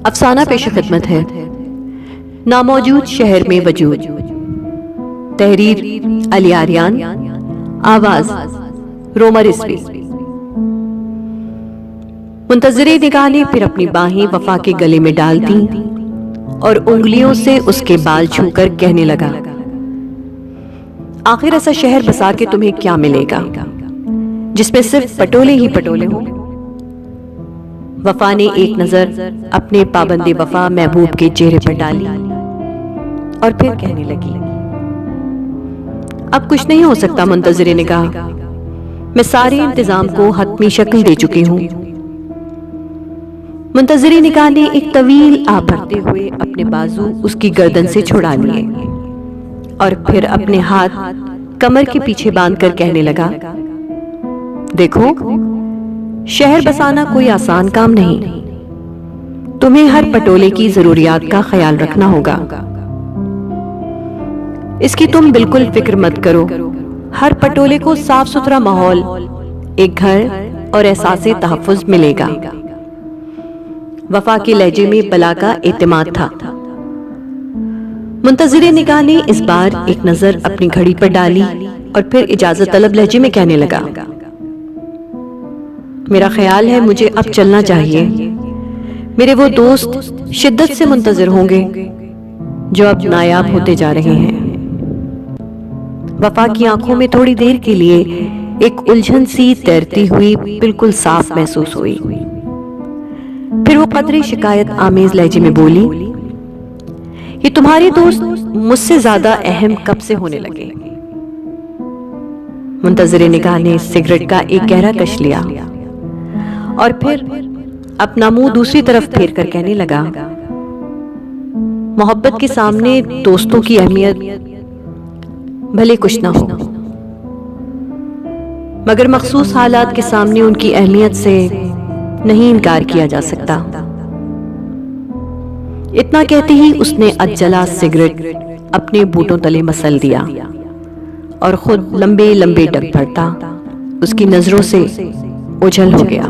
افسانہ پیش خدمت ہے ناموجود شہر میں وجود. تحریر علی آریان. آواز روما رضوی. منتظر نگاہ نے پھر اپنی باہیں وفا کے گلے میں ڈال دیں اور انگلیوں سے اس کے بال چھو کر کہنے لگا، آخر ایسا شہر بسا کے تمہیں کیا ملے گا جس میں صرف پٹولے ہی پٹولے ہوں؟ وفا نے ایک نظر اپنے پابند وفا محبوب کے چہرے پر ڈالی اور پھر کہنے لگی، اب کچھ نہیں ہو سکتا منتظر نگاہ، میں سارے انتظام کو حتمی شکل دے چکی ہوں. منتظر نگاہ نے ایک طویل آہ بھرتے ہوئے اپنے بازو اس کی گردن سے چھڑا لیے اور پھر اپنے ہاتھ کمر کے پیچھے باندھ کر کہنے لگا، دیکھو شہر بسانا کوئی آسان کام نہیں، تمہیں ہر پٹولے کی ضروریات کا خیال رکھنا ہوگا. اس کی تم بالکل فکر مت کرو، ہر پٹولے کو صاف ستھرا ماحول، ایک گھر اور احساس تحفظ ملے گا. وفا کے لہجے میں بلا کا اعتماد تھا. منتظر نگاہ نے اس بار ایک نظر اپنی گھڑی پر ڈالی اور پھر اجازت طلب لہجے میں کہنے لگا، میرا خیال ہے مجھے اب چلنا چاہیے. میرے وہ دوست شدت سے منتظر ہوں گے جو اب نایاب ہوتے جا رہے ہیں. وفا کی آنکھوں میں تھوڑی دیر کے لیے ایک الجھن سی تیرتی ہوئی بالکل صاف محسوس ہوئی. پھر وہ قدرے شکایت آمیز لہجے میں بولی، یہ تمہارے دوست مجھ سے زیادہ اہم کب سے ہونے لگے؟ منتظر نگاہ نے سگریٹ کا ایک گہرا کش لیا اور پھر اپنا منہ دوسری طرف پھیر کر کہنے لگا، محبت کے سامنے دوستوں کی اہمیت بھلے کچھ نہ ہو، مگر مخصوص حالات کے سامنے ان کی اہمیت سے نہیں انکار کیا جا سکتا. اتنا کہتے ہی اس نے اجلا سگریٹ اپنے بوٹوں تلے مسل دیا اور خود لمبے لمبے ڈگ بھرتا اس کی نظروں سے اوجھل ہو گیا.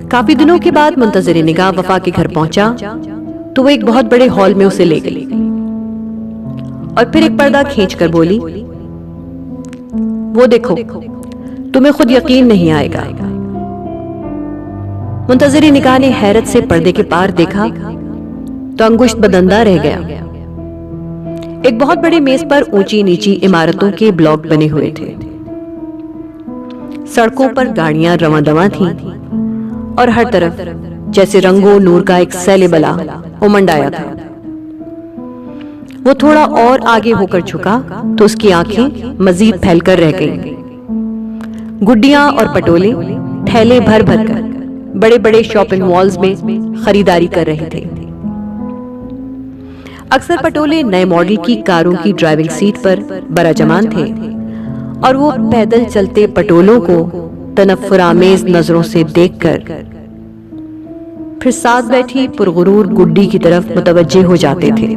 کافی دنوں کے بعد منتظر نگاہ وفا کے گھر پہنچا تو وہ ایک بہت بڑے ہال میں اسے لے گئی اور پھر ایک پردہ کھینچ کر بولی، وہ دیکھو تمہیں خود یقین نہیں آئے گا. منتظر نگاہ نے حیرت سے پردے کے پار دیکھا تو انگشت بدندہ رہ گیا. ایک بہت بڑے میز پر اونچی نیچی عمارتوں کے بلاک بنے ہوئے تھے. سڑکوں پر گاڑیاں رواں دواں تھیں اور ہر طرف جیسے رنگ و نور کا ایک سیل بلا امنڈ آیا تھا. وہ تھوڑا اور آگے ہو کر جھکا تو اس کی آنکھیں مزید پھیل کر رہ گئیں. گڈیاں اور پٹولے ٹھیلے بھر بھر کر بڑے بڑے شاپنگ مالز میں خریداری کر رہے تھے. اکثر پٹولے نئے ماڈل کی کاروں کی ڈرائیونگ سیٹ پر براجمان تھے اور وہ پیدل چلتے پٹولوں کو تنفر آمیز نظروں سے دیکھ کر پھر ساتھ بیٹھی پرغرور گڈی کی طرف متوجہ ہو جاتے تھے.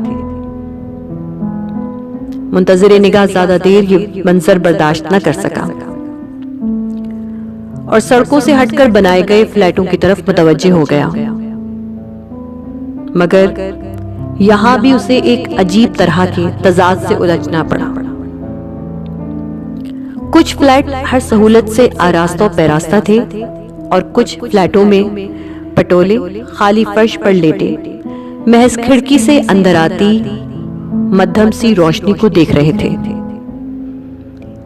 منتظر نگاہ زیادہ دیر یہ منظر برداشت نہ کر سکا اور سڑکوں سے ہٹ کر بنائے گئے فلیٹوں کی طرف متوجہ ہو گیا. مگر یہاں بھی اسے ایک عجیب طرح کے تضاد سے الجھنا پڑا. کچھ فلیٹ ہر سہولت سے آراستہ و پیراستہ تھے اور کچھ فلیٹوں میں پٹولے خالی فرش پر لیٹے محض کھڑکی سے اندر آتی مدھم سی روشنی کو دیکھ رہے تھے.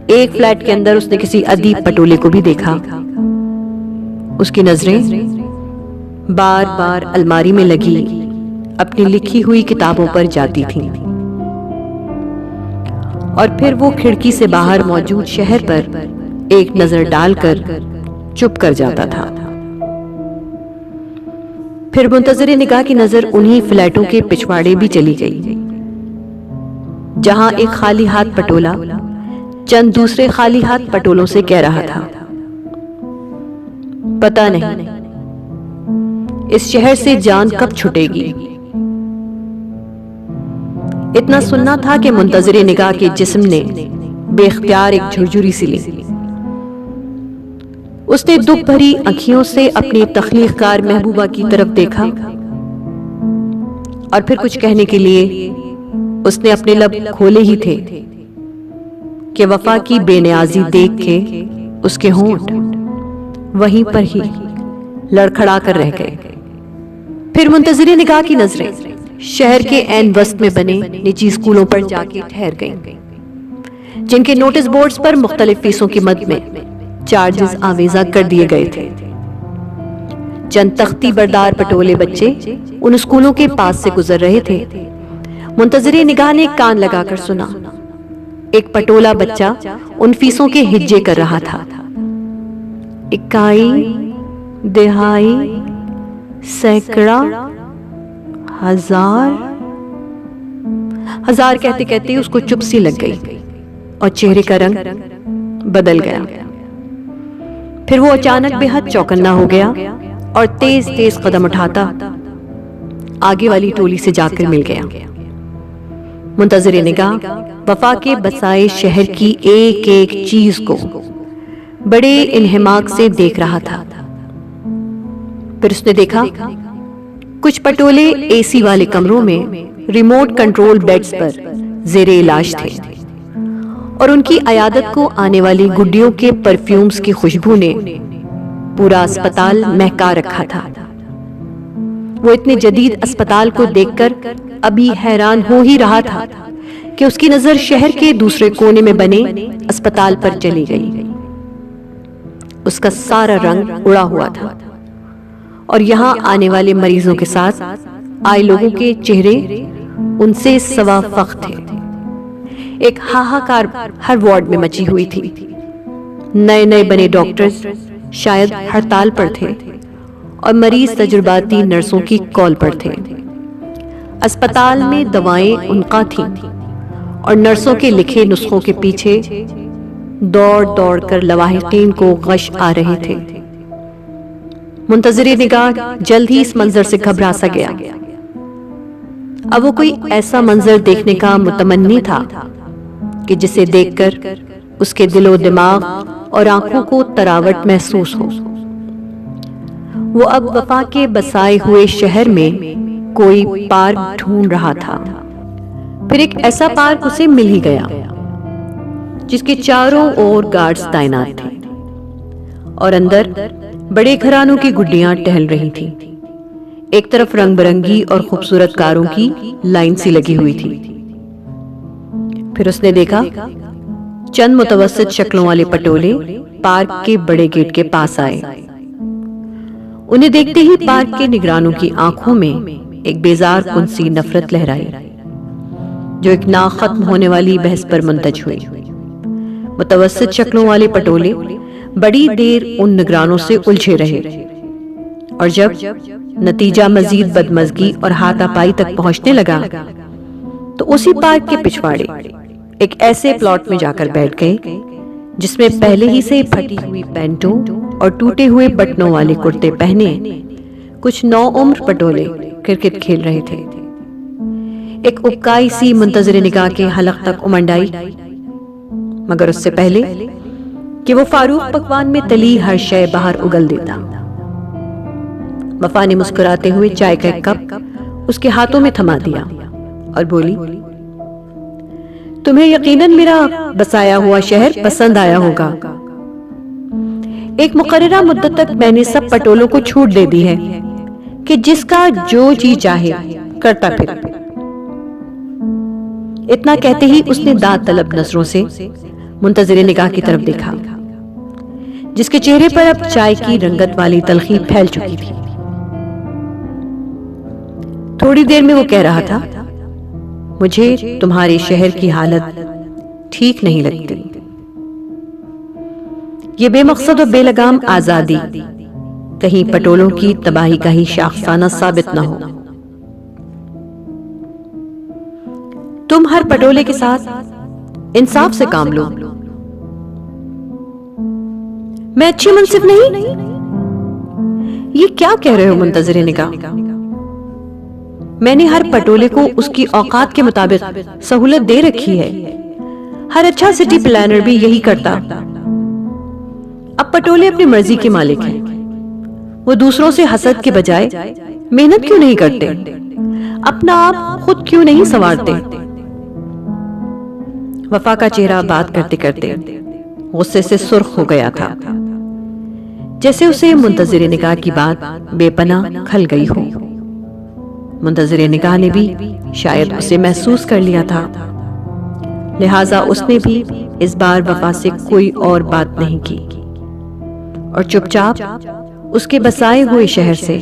ایک فلیٹ کے اندر اس نے کسی ادیب پٹولے کو بھی دیکھا. اس کی نظریں بار بار الماری میں لگی اپنی لکھی ہوئی کتابوں پر جاتی تھیں اور پھر وہ کھڑکی سے باہر موجود شہر پر ایک نظر ڈال کر چپ کر جاتا تھا. پھر منتظر نگاہ کی نظر انہی فلیٹوں کے پچھواڑے بھی چلی گئی جہاں ایک خالی ہاتھ پٹولا چند دوسرے خالی ہاتھ پٹولوں سے کہہ رہا تھا، پتہ نہیں اس شہر سے جان کب چھٹے گی. اتنا سننا تھا کہ منتظر نگاہ کے جسم نے بے اختیار ایک جھرجھری سی لی. اس نے دکھ بھری آنکھوں سے اپنی تخلیق کار محبوبہ کی طرف دیکھا اور پھر کچھ کہنے کے لیے اس نے اپنے لب کھولے ہی تھے کہ وفا کی بے نیازی دیکھ کے اس کے ہونٹ وہیں پر ہی لڑکھڑا کر رہ گئے۔ پھر منتظر نگاہ کی نظریں شہر کے عین وسط میں بنے نجی اسکولوں پر جا کے ٹھہر گئیں، جن کے نوٹس بورڈز پر مختلف فیسوں کی مد میں چارجز آویزہ کر دیے گئے تھے۔ چند تختی بردار پٹولے بچے ان اسکولوں کے پاس سے گزر رہے تھے۔ منتظر نگاہ نے کان لگا کر سنا۔ ایک پٹولا بچہ ان فیسوں کے ہجے کر رہا تھا۔ اکائی، دہائی، سینکڑا، ہزار۔ ہزار کہتے کہتے اس کو چپ سی لگ گئی اور چہرے کا رنگ بدل گیا۔ پھر وہ اچانک بے حد چوکنا ہو گیا اور تیز تیز قدم اٹھاتا آگے والی ٹولی سے جا کر مل گیا۔ منتظر نگاہ وفا کے بسائے شہر کی ایک ایک چیز کو بڑے انہماک سے دیکھ رہا تھا۔ پھر اس نے دیکھا کچھ پٹولے اے سی والے کمروں میں ریموٹ کنٹرول بیڈز پر زیر علاج تھے، اور ان کی عیادت کو آنے والی گڈیوں کے پرفیومز کی خوشبو نے پورا اسپتال مہکا رکھا تھا۔ وہ اتنے جدید اسپتال کو دیکھ کر ابھی حیران ہو ہی رہا تھا کہ اس کی نظر شہر کے دوسرے کونے میں بنے اسپتال پر چلی گئی۔ اس کا سارا رنگ اڑا ہوا تھا، اور یہاں آنے والے مریضوں کے ساتھ آئے لوگوں کے چہرے ان سے سوا فخ تھے۔ ایک ہاہاکار ہر وارڈ میں مچی ہوئی تھی۔ نئے نئے بنے ڈاکٹرز شاید ہڑتال پر تھے، اور مریض تجرباتی نرسوں کی کال پر تھے۔ اسپتال میں دوائیں انقاں تھیں، اور نرسوں کے لکھے نسخوں کے پیچھے دوڑ دوڑ کر لواحقین کو غش آ رہے تھے۔ منتظر نگاہ جلد ہی اس منظر سے گھبرا سا گیا۔ اب وہ کوئی ایسا منظر دیکھنے کا متمنی تھا کہ جسے دیکھ کر اس کے دل و دماغ اور آنکھوں کو تراوٹ محسوس ہو۔ وہ اب وفا کے بسائے ہوئے شہر میں کوئی پارک ڈھونڈ رہا تھا۔ پھر ایک ایسا پارک اسے مل ہی گیا جس کے چاروں اور گارڈز تعینات تھے، اور اندر بڑے گھرانوں کی گڈیاں ٹہل رہی تھیں۔ ایک طرف رنگ برنگی اور خوبصورت کاروں کی لائن سی لگی ہوئی تھی۔ پھر اس نے دیکھا چند متوسط شکلوں والے پٹولے پارک کے بڑے گیٹ کے پاس آئے۔ انہیں دیکھتے ہی پارک کے نگرانوں کی آنکھوں میں ایک بیزار کن سی نفرت لہرائی، جو ایک نا ختم ہونے والی بحث پر منتج ہوئی۔ متوسط شکلوں والے پٹولے بڑی دیر ان نگرانوں سے الجھے رہے، اور جب نتیجہ مزید بدمزگی اور ہاتھا پائی تک پہنچنے لگا تو اسی پارک کے پچھواڑے ایک ایسے پلاٹ میں جا کر بیٹھ گئے جس میں پہلے ہی سے پھٹی ہوئی پینٹوں اور ٹوٹے ہوئے بٹنوں والے کرتے پہنے کچھ نو عمر پٹولے کرکٹ کھیل رہے تھے۔ ایک اکائی سی منتظر نگاہ کے حلق تک امنڈ آئی، مگر اس سے پہلے کہ وہ فاروق پکوان میں تلی ہر شے باہر اگل دیتا، وفا نے مسکراتے ہوئے چائے کا ایک کپ اس کے ہاتھوں میں تھما دیا اور بولی، تمہیں یقیناً میرا بسایا ہوا شہر پسند آیا ہوگا۔ ایک مقررہ مدت تک میں نے سب پٹولوں کو چھوٹ دے دی ہے کہ جس کا جو جی چاہے کرتا پھر۔ اتنا کہتے ہی اس نے داد طلب نظروں سے منتظر نگاہ کی طرف دیکھا، جس کے چہرے پر اب چائے کی رنگت والی تلخی پھیل چکی تھی۔ تھوڑی دیر میں وہ کہہ رہا تھا، مجھے تمہارے شہر کی حالت ٹھیک نہیں لگتی۔ یہ بے مقصد و بے لگام آزادی کہیں پٹولوں کی تباہی کا ہی شاخسانہ ثابت نہ ہو۔ تم ہر پٹولے کے ساتھ انصاف سے کام لو۔ میں اچھی منصف نہیں؟ یہ کیا کہہ رہے ہو منتظر نگاہ؟ میں نے ہر پٹولے کو اس کی اوقات کے مطابق سہولت دے رکھی ہے۔ ہر اچھا سٹی پلانر بھی یہی کرتا۔ اب پٹولے اپنی مرضی کے مالک ہیں، وہ دوسروں سے حسد کے بجائے محنت کیوں نہیں کرتے؟ اپنا آپ خود کیوں نہیں سنوارتے؟ وفا کا چہرہ بات کرتے کرتے غصے سے سرخ ہو گیا تھا، جیسے اسے منتظر نگاہ کی بات بے پناہ کھل گئی ہو۔ منتظر نگاہ نے بھی شاید اسے محسوس کر لیا تھا، لہٰذا اس نے بھی اس بار وفا سے کوئی اور بات نہیں کی اور چپ چاپ اس کے بسائے ہوئے شہر سے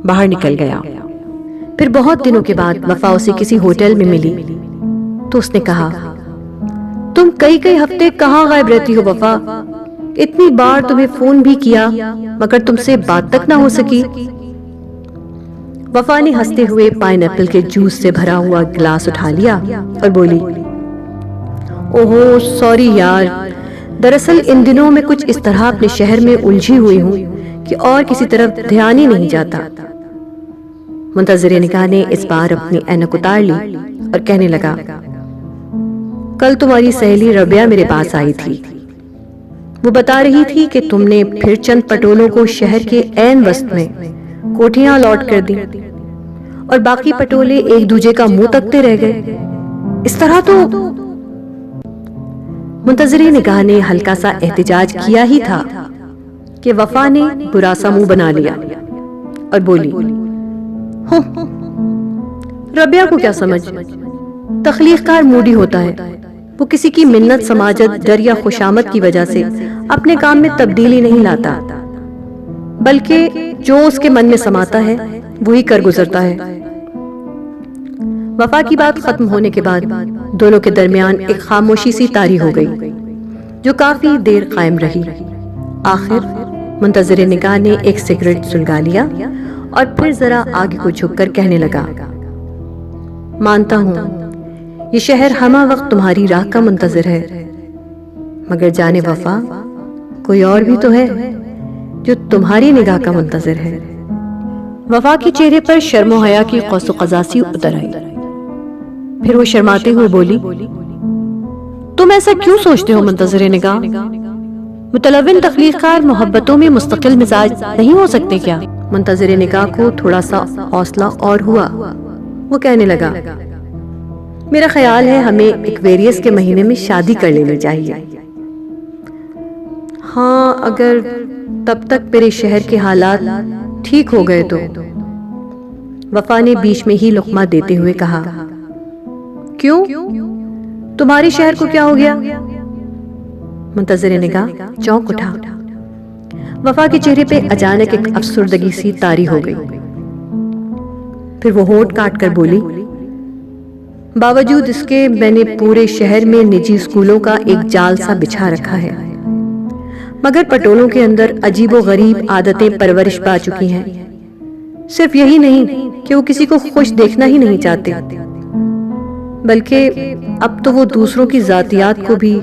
باہر نکل گیا۔ پھر بہت دنوں کے بعد وفا اسے کسی ہوٹل میں ملی تو اس نے کہا، تم کئی ہفتے کہاں غائب رہتی ہو وفا؟ اتنی بار تمہیں فون بھی کیا مگر تم سے بات تک نہ ہو سکی۔ وفا نے ہنستے ہوئے پائن ایپل کے جوس سے بھرا ہوا گلاس اٹھا لیا اور بولی، اوہو سوری یار، دراصل ان دنوں میں کچھ اس طرح اپنے شہر میں الجھی ہوئی ہوں کہ اور کسی طرف دھیان ہی نہیں جاتا۔ منتظر نگاہ نے اس بار اپنی اینک اتار لی اور کہنے لگا، کل تمہاری سہیلی ربیہ میرے پاس آئی تھی، وہ بتا رہی تھی کہ تم نے پھر چند پٹولوں کو شہر کے عین وسط میں کوٹھیاں الاٹ کر دی اور باقی پٹولے ایک دوجے کا منہ تکتے رہ گئے۔ اس طرح تو منتظر نگاہ نے ہلکا سا احتجاج کیا ہی تھا کہ وفا نے برا سا منہ بنا لیا اور بولی، ربیہ کو کیا سمجھ، تخلیق کار موڈی ہوتا ہے، وہ کسی کی منت سماجت ڈر یا خوشامد کی وجہ سے اپنے کام میں تبدیلی نہیں لاتا، بلکہ جو اس کے من میں سماتا ہے وہی کر گزرتا ہے۔ وفا کی بات ختم ہونے کے بعد دونوں کے درمیان ایک خاموشی سی طاری ہو گئی جو کافی دیر قائم رہی۔ آخر منتظر نگاہ نے ایک سگریٹ سلگا لیا اور پھر ذرا آگے کو جھک کر کہنے لگا، مانتا ہوں یہ شہر ہمہ وقت تمہاری راہ کا منتظر ہے، مگر جانے وفا کوئی اور بھی تو ہے جو تمہاری نگاہ کا منتظر ہے۔ وفا کے چہرے پر شرم و حیا کی قوس و قزاسی اتر آئی، پھر وہ شرماتے ہوئے بولی، تم ایسا کیوں سوچتے ہو منتظر نگاہ؟ متلون تخلیق کار محبتوں میں مستقل مزاج نہیں ہو سکتے کیا؟ منتظر نگاہ کو تھوڑا سا حوصلہ اور ہوا، وہ کہنے لگا، میرا خیال ہے ہمیں ایکویریس کے مہینے میں شادی کر لینی چاہیے۔ ہاں اگر تب تک میرے شہر کے حالات ٹھیک ہو گئے تو۔ وفا نے بیچ میں ہی لقمہ دیتے ہوئے کہا، کیوں؟ تمہارے شہر کو کیا ہو گیا؟ منتظر نگاہ چونک اٹھا، وفا کے چہرے پہ اچانک ایک افسردگی سی طاری ہو گئی، پھر وہ ہونٹ کاٹ کر بولی، باوجود اس کے میں نے پورے شہر میں نجی اسکولوں کا ایک جال سا بچھا رکھا ہے، مگر پٹولوں کے اندر عجیب و غریب عادتیں پرورش پا چکی ہیں۔ صرف یہی نہیں کہ وہ کسی کو خوش دیکھنا ہی نہیں چاہتے، بلکہ اب تو وہ دوسروں کی ذاتیات کو بھی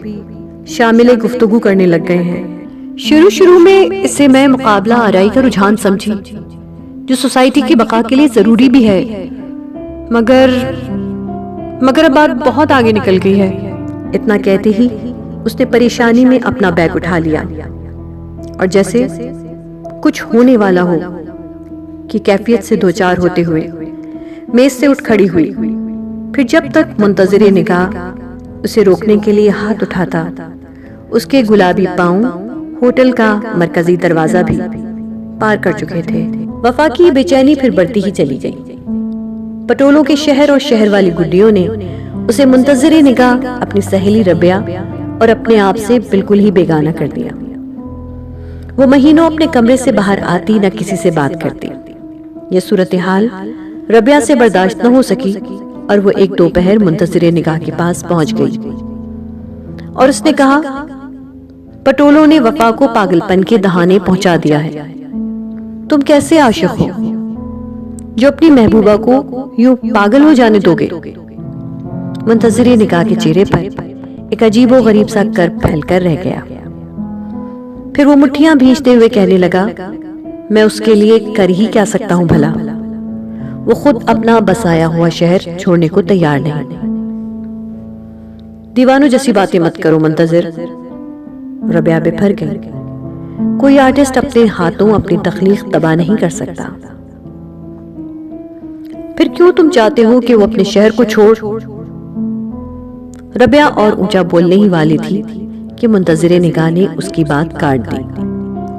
شامل گفتگو کرنے لگ گئے ہیں۔ شروع میں اسے میں مقابلہ آرائی کا رجحان سمجھی جو سوسائٹی کی بقا کے لیے ضروری بھی ہے، مگر اب بات بہت آگے نکل گئی ہے۔ اتنا کہتے ہی اس نے پریشانی میں اپنا بیگ اٹھا لیا اور جیسے کچھ ہونے والا ہو کی کیفیت سے دوچار ہوتے ہوئے میز سے اٹھ کھڑی ہوئی، پھر جب تک منتظر نگاہ اسے روکنے کے لیے ہاتھ اٹھاتا، اس کے گلابی پاؤں ہوٹل کا مرکزی دروازہ بھی پار کر چکے تھے۔ وفا کی بے چینی پھر بڑھتی ہی چلی گئی۔ پٹولوں کے شہر اور شہر والی گڈیوں نے اسے منتظر نگاہ، اپنی سہیلی ربیہ اور اپنے آپ سے بالکل ہی بیگانہ کر دیا۔ وہ مہینوں اپنے کمرے سے باہر آتی، نہ کسی سے بات کرتی۔ یہ صورتحال ربیہ سے برداشت نہ ہو سکی اور وہ ایک دوپہر منتظر نگاہ کے پاس پہنچ گئی اور اس نے کہا، پٹولوں نے وفا کو پاگل پن کے دہانے پہنچا دیا ہے۔ تم کیسے عاشق ہو جو اپنی محبوبہ کو یوں پاگل ہو جانے دو گے؟ منتظر نگاہ کے چہرے پر ایک عجیب و غریب سا کرب پھیل کر رہ گیا، پھر وہ مٹھیاں بھیجتے ہوئے کہنے لگا، میں اس کے لیے کر ہی کیا سکتا ہوں بھلا؟ وہ خود اپنا بسایا ہوا شہر چھوڑنے کو تیار نہیں۔ دیوانوں جیسی باتیں مت کرو منتظر، ربیہ بپھر گئی۔ کوئی آرٹسٹ اپنے ہاتھوں اپنی تخلیق تباہ نہیں کر سکتا۔ پھر کیوں تم چاہتے ہو کہ وہ اپنے شہر کو چھوڑ؟ ربیہ اور اونچا بولنے ہی والی تھی کہ منتظر نگاہ نے اس کی بات کاٹ دی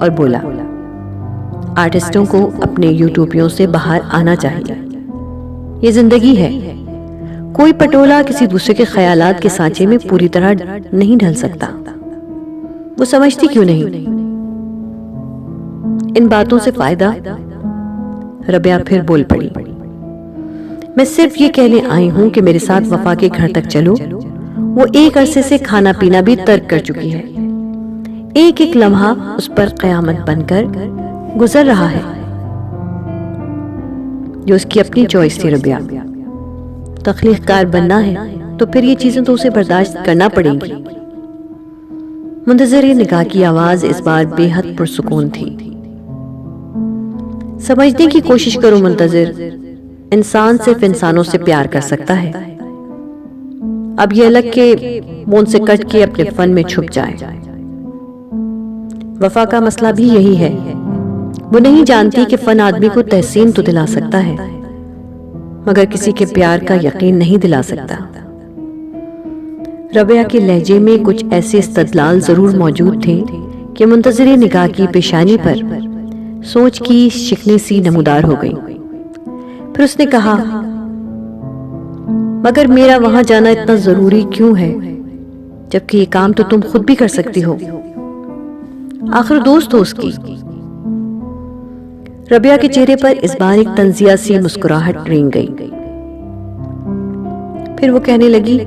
اور بولا، آرٹسٹوں کو اپنے یوٹیوبیوں سے باہر آنا چاہیے، یہ زندگی ہے، کوئی پٹولا کسی دوسرے کے خیالات کے سانچے میں پوری طرح نہیں ڈھل سکتا۔ وہ سمجھتی کیوں نہیں؟ ان باتوں سے فائدہ؟ ربیہ پھر بول پڑی، میں صرف یہ کہنے آئی ہوں کہ میرے ساتھ وفا کے گھر تک چلو، وہ ایک عرصے سے کھانا پینا بھی ترک کر چکی ہے، ایک ایک لمحہ اس پر قیامت بن کر گزر رہا ہے۔ جو اس کی اپنی چوائس تھی ربیہ، تخلیق کار بننا ہے تو پھر یہ چیزیں تو اسے برداشت کرنا پڑیں گی۔ منتظر نگاہ کی آواز اس بار بے حد پرسکون تھی۔ سمجھنے کی کوشش کرو منتظر، انسان صرف انسانوں سے پیار کر سکتا ہے، اب یہ الگ کہ وہ ان سے کٹ کے اپنے فن میں چھپ جائے۔ وفا کا مسئلہ بھی یہی ہے، وہ نہیں جانتی کہ فن آدمی کو تحسین تو دلا سکتا ہے مگر کسی کے پیار کا یقین نہیں دلا سکتا۔ ربیہ کے لہجے میں کچھ ایسے استدلال ضرور موجود تھے کہ منتظر نگاہ کی پیشانی پر سوچ کی شکنیں سی نمودار ہو گئی۔ پھر اس نے کہا، مگر میرا وہاں جانا اتنا ضروری کیوں ہے جبکہ یہ کام تو تم خود بھی کر سکتی ہو، آخر دوست ہو اس کی۔ ربیہ کے چہرے پر اس بار ایک طنزیہ سی مسکراہٹ رینگ گئی۔ پھر وہ کہنے لگی،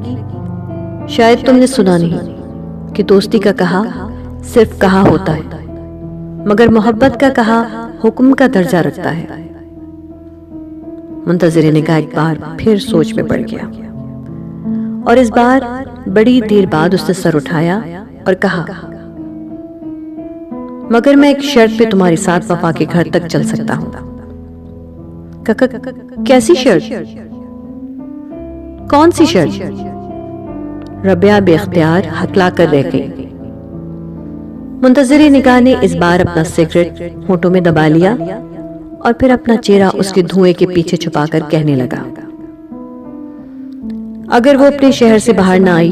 شاید تم نے سنا نہیں کہ دوستی کا کہا صرف کہا ہوتا ہے مگر محبت کا کہا حکم کا درجہ رکھتا ہے۔ منتظر نگاہ ایک بار پھر سوچ میں پڑ گیا اور اس بار بڑی دیر بعد اس نے سر اٹھایا اور کہا، مگر میں ایک شرط پہ تمہارے ساتھ وفا کے گھر تک چل سکتا ہوں۔ کیسی شرط؟ کون سی شرط؟ ربیہ بے اختیار ہکلا کر رہ گئی۔ منتظر نگاہ نے اس بار اپنا سگریٹ ہونٹوں میں دبا لیا اور پھر اپنا چہرہ اس کے دھوئیں کے پیچھے چھپا کر کہنے لگا، اگر وہ اپنے شہر سے باہر نہ آئی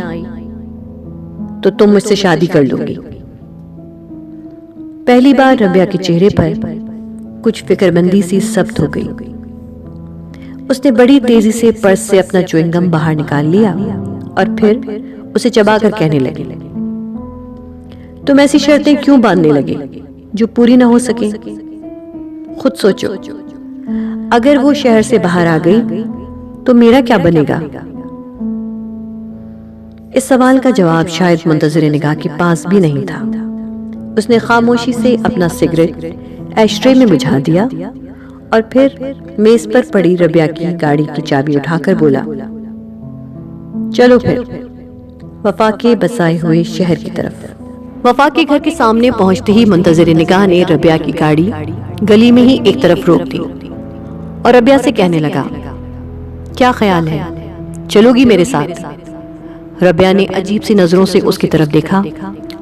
تو تم مجھ سے شادی کر لو گی۔ پہلی بار ربیہ کے چہرے پر کچھ فکر مندی سی ثبت ہو گئی۔ اس نے بڑی تیزی سے پرس سے اپنا چوئنگ گم باہر نکال لیا اور پھر اسے چبا کر کہنے لگی، تم ایسی شرطیں کیوں باندھنے لگے جو پوری نہ ہو سکیں؟ خود سوچو، اگر وہ شہر سے باہر آ گئی تو میرا کیا بنے گا؟ اس سوال کا جواب شاید منتظر نگاہ کے پاس بھی نہیں تھا۔ اس نے خاموشی سے اپنا سگریٹ ایش ٹرے میں بجھا دیا اور پھر میز پر پڑی ربیہ کی گاڑی کی چابی اٹھا کر بولا، چلو پھر وفا کے بسائے ہوئے شہر کی طرف۔ وفا کے گھر کے سامنے پہنچتے ہی منتظر نگاہ نے ربیہ کی گاڑی گلی میں ہی ایک طرف روک دی اور ربیہ سے کہنے لگا، کیا خیال ہے، چلو گی میرے ساتھ؟ ربیہ نے عجیب سی نظروں سے اس کی طرف دیکھا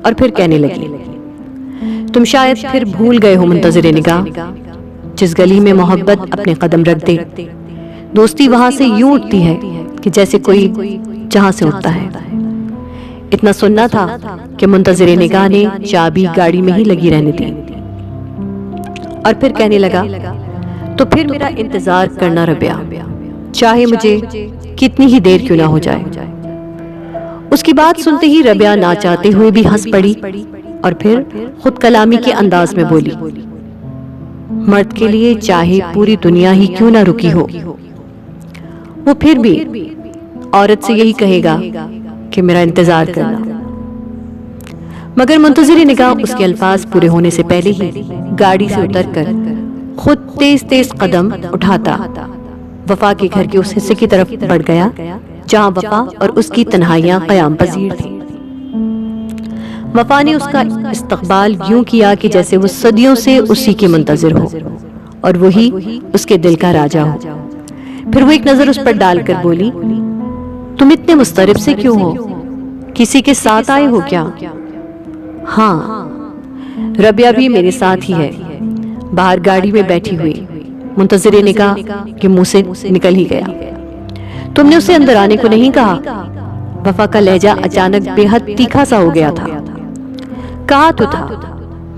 اور پھر کہنے لگی، تم شاید پھر بھول گئے ہو منتظر نگاہ، جس گلی میں محبت اپنے قدم رکھ دے، دوستی وہاں سے یوں اٹھتی ہے کہ جیسے کوئی جہاں سے اٹھتا ہے۔ اتنا سننا تھا کہ منتظر نگاہ نے چابی گاڑی میں ہی لگی رہنے دی اور پھر کہنے لگا، تو پھر میرا انتظار کرنا ربیہ، چاہے مجھے کتنی ہی دیر کیوں نہ ہو جائے۔ اس کی بات سنتے ہی ربیہ نہ چاہتے ہوئے بھی ہنس پڑی اور پھر خود کلامی کے انداز میں بولی، مرد کے لیے چاہے پوری دنیا ہی کیوں نہ رکی ہو، وہ پھر بھی عورت سے یہی کہے گا کہ میرا انتظار کرنا۔ مگر منتظر نگاہ اس کے الفاظ پورے ہونے سے پہلے ہی گاڑی سے اتر کر خود تیز تیز قدم اٹھاتا وفا کے گھر کے اس حصے کی طرف بڑھ گیا جہاں وفا اور اس کی تنہائیاں قیام پذیر تھیں۔ وفا نے اس کا استقبال یوں کیا کہ جیسے وہ صدیوں سے اسی کے منتظر ہو اور وہی اس کے دل کا راجا ہو۔ پھر وہ ایک نظر اس پر ڈال کر بولی، تم اتنے مضطرب سے کیوں ہو؟ کسی کے ساتھ آئے ہو کیا؟ ہاں، ربیہ بھی میرے ساتھ ہی ہے، باہر گاڑی میں بیٹھی ہوئی، منتظر نگاہ کے منہ سے نکل ہی گیا۔ تم نے اسے اندر آنے کو نہیں کہا؟ وفا کا لہجہ اچانک بے حد تیکھا سا ہو گیا تھا۔ کہا تو تھا،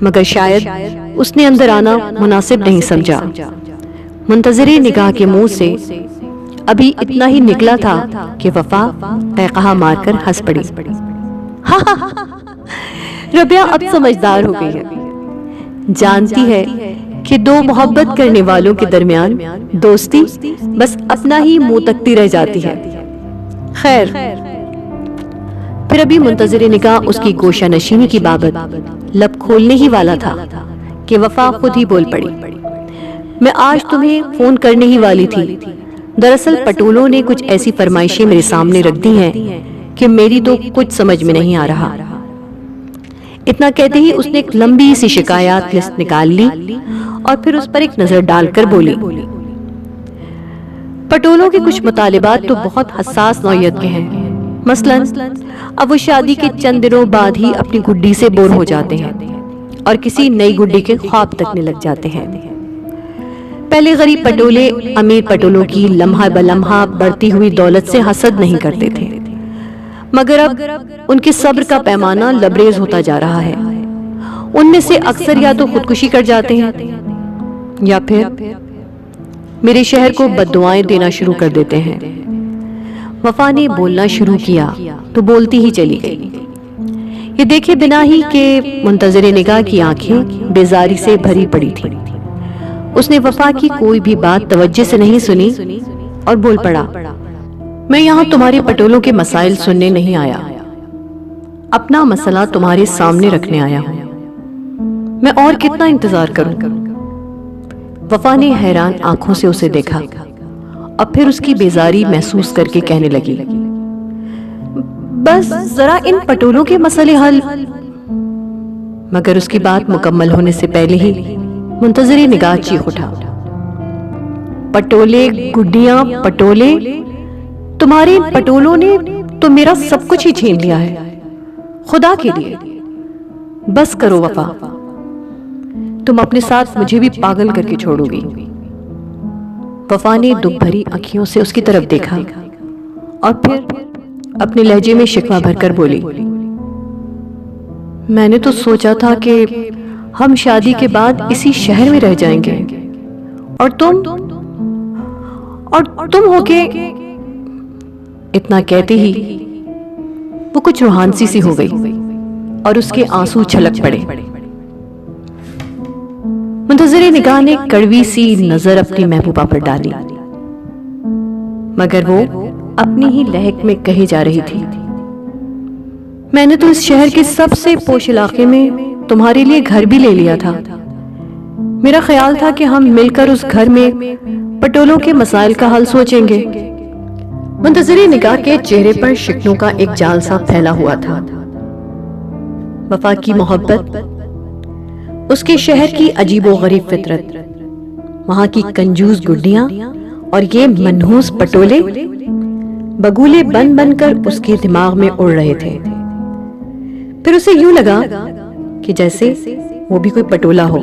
مگر شاید اس نے اندر آنا مناسب نہیں سمجھا۔ منتظر نگاہ کے منہ سے ابھی اتنا ہی نکلا تھا کہ وفا قہقہا مار کر ہنس پڑی۔ ربیہ اب سمجھدار ہو گئی ہے، جانتی ہے کہ دو محبت کرنے والوں کے درمیان دوستی بس اپنا ہی منہ تکتی رہ جاتی ہے۔ خیر، پھر ابھی منتظر نگاہ اس کی گوشہ نشینی کی بابت لب کھولنے ہی والا تھا کہ وفا خود ہی بول پڑی۔ میں آج تمہیں فون کرنے ہی والی تھی، دراصل پٹولوں نے کچھ ایسی فرمائشیں میرے سامنے رکھ دی ہیں کہ میری تو کچھ سمجھ میں نہیں آ رہا۔ اتنا کہتے ہی اس نے ایک لمبی سی شکایات لسٹ نکال لی اور پھر اس پر ایک نظر ڈال کر بولی، پٹولوں کے کچھ مطالبات تو بہت حساس نوعیت کے ہیں۔ مثلاً اب وہ شادی کے چند دنوں بعد ہی اپنی گڈی سے بور ہو جاتے ہیں اور کسی نئی گڈی کے خواب تکنے لگ جاتے ہیں۔ پہلے غریب پٹولے امیر پٹولوں کی لمحہ بلمحہ بڑھتی ہوئی دولت سے حسد نہیں کرتے تھے، مگر اب ان کے صبر کا پیمانہ لبریز ہوتا جا رہا ہے۔ ان میں سے اکثر یا تو خودکشی کر جاتے ہیں یا پھر میرے شہر کو بد دعائیں دینا شروع کر دیتے ہیں۔ وفا نے بولنا شروع کیا تو بولتی ہی چلی گئی۔ یہ دیکھے بنا ہی کہ منتظر نگاہ کی آنکھیں بیزاری سے بھری پڑی تھی، اس نے وفا کی کوئی بھی بات توجہ سے نہیں سنی اور بول پڑا، میں یہاں تمہارے پٹولوں کے مسائل سننے نہیں آیا، اپنا مسئلہ تمہارے سامنے رکھنے آیا ہوں، میں اور کتنا انتظار کروں؟ وفا نے حیران آنکھوں سے اسے دیکھا اور پھر اس کی بیزاری محسوس کر کے کہنے لگی، بس ذرا ان پٹولوں کے مسئلے حل۔ مگر اس کی بات مکمل ہونے سے پہلے ہی منتظر نگاہ چیخ اٹھا، پٹولے گڈیاں پٹولے، تمہارے پٹولوں نے تو میرا سب کچھ ہی چھین لیا ہے، خدا کے لیے بس کرو وفا، تم اپنے ساتھ مجھے بھی پاگل کر کے چھوڑو گی۔ وفا نے دکھ بھری آنکھوں سے اس کی طرف دیکھا اور پھر اپنے لہجے میں شکوہ بھر کر بولی، میں نے تو سوچا تھا کہ ہم شادی کے بعد اسی شہر میں رہ جائیں گے اور تم ہو کے۔ اتنا کہتے ہی وہ کچھ روحانسی سی ہو گئی اور اس کے آنسو چھلک پڑے۔ منتظر نگاہ نے کڑوی سی نظر اپنی محبوبہ پر ڈالی، مگر وہ اپنی ہی لہک میں کہی جا رہی تھی، میں نے تو اس شہر کے سب سے پوش علاقے میں تمہارے لیے گھر بھی لے لیا تھا، میرا خیال تھا کہ ہم مل کر اس گھر میں پٹولوں کے مسائل کا حل سوچیں گے۔ منتظر نگاہ کے چہرے پر شکنوں کا ایک جال سا پھیلا ہوا تھا۔ وفا کی محبت، اس کے شہر کی عجیب و غریب فطرت، وہاں کی کنجوس گڈیاں اور یہ منحوس پٹولے بگولے بن بن کر اس کے دماغ میں اڑ رہے تھے۔ پھر اسے یوں لگا کہ جیسے وہ بھی کوئی پٹولا ہو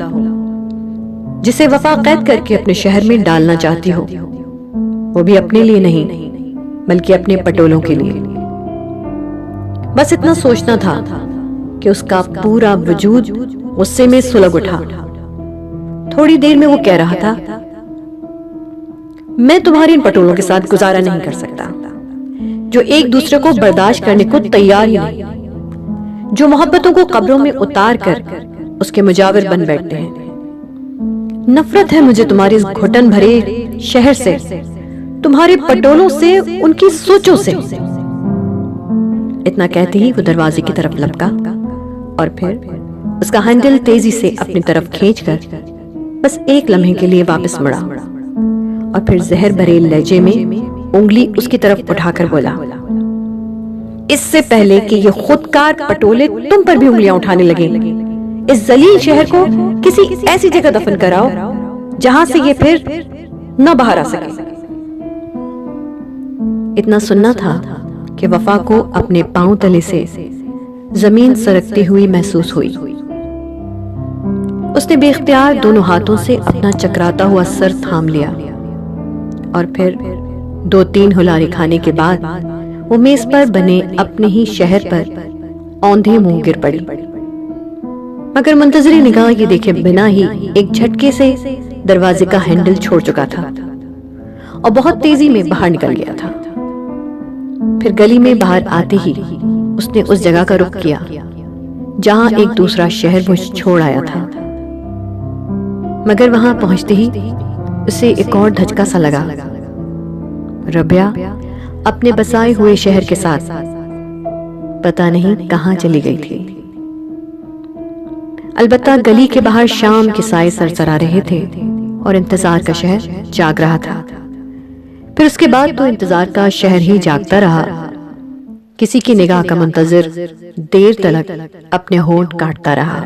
جسے وفا قید کر کے اپنے شہر میں ڈالنا چاہتی ہو، وہ بھی اپنے لیے نہیں بلکہ اپنے پٹولوں کے لیے۔ بس اتنا سوچنا تھا کہ اس کا پورا وجود غصے میں سلگ اٹھا۔ تھوڑی دیر میں وہ کہہ رہا تھا، میں تمہاری ان پٹولوں کے ساتھ گزارا نہیں کر سکتا جو ایک دوسرے کو برداشت کرنے کو تیار ہی نہیں، جو محبتوں کو قبروں میں اتار کر اس کے مجاور بن بیٹھتے ہیں۔ نفرت ہے مجھے تمہارے اس گھٹن بھرے شہر سے، تمہارے پٹولوں سے، ان کی سوچوں سے۔ اتنا کہتے ہی وہ دروازے کی طرف لپکا اور پھر اس کا ہینڈل تیزی سے اپنی طرف کھینچ کر بس ایک لمحے کے لیے واپس مڑا اور پھر زہر بھرے لہجے میں انگلی اس کی طرف اٹھا کر بولا، اس سے پہلے کہ یہ خودکار پٹولے تم پر بھی انگلیاں اٹھانے لگیں، اس ذلیل شہر کو کسی ایسی جگہ دفن کراؤ جہاں سے یہ پھر نہ باہر آ سکے۔ اتنا سننا تھا کہ وفا کو اپنے پاؤں تلے سے زمین سرکتی ہوئی محسوس ہوئی۔ اس نے بے اختیار دونوں ہاتھوں سے اپنا چکراتا ہوا سر تھام لیا اور پھر 2-3 ہلاری کھانے کے بعد وہ میز پر بنے اپنے ہی شہر پر اوندھے منہ گر پڑی، مگر منتظری نگاہ یہ دیکھے بنا ہی ایک جھٹکے سے دروازے کا ہینڈل چھوڑ چکا تھا اور بہت تیزی میں باہر نکل گیا تھا۔ پھر گلی میں باہر آتے ہی اس نے اس جگہ کا رخ کیا جہاں ایک دوسرا شہر مجھ چھوڑ آیا تھا، مگر وہاں پہنچتے ہی اسے ایک اور دھچکا سا لگا۔ ربیہ اپنے بسائے ہوئے شہر کے ساتھ پتہ نہیں کہاں چلی گئی تھی۔ البتہ گلی کے باہر شام کے سائے سرسرا رہے تھے اور انتظار کا شہر جاگ رہا تھا۔ پھر اس کے بعد تو انتظار کا شہر ہی جاگتا رہا، کسی کی نگاہ کا منتظر دیر تلک اپنے ہونٹ کاٹتا رہا۔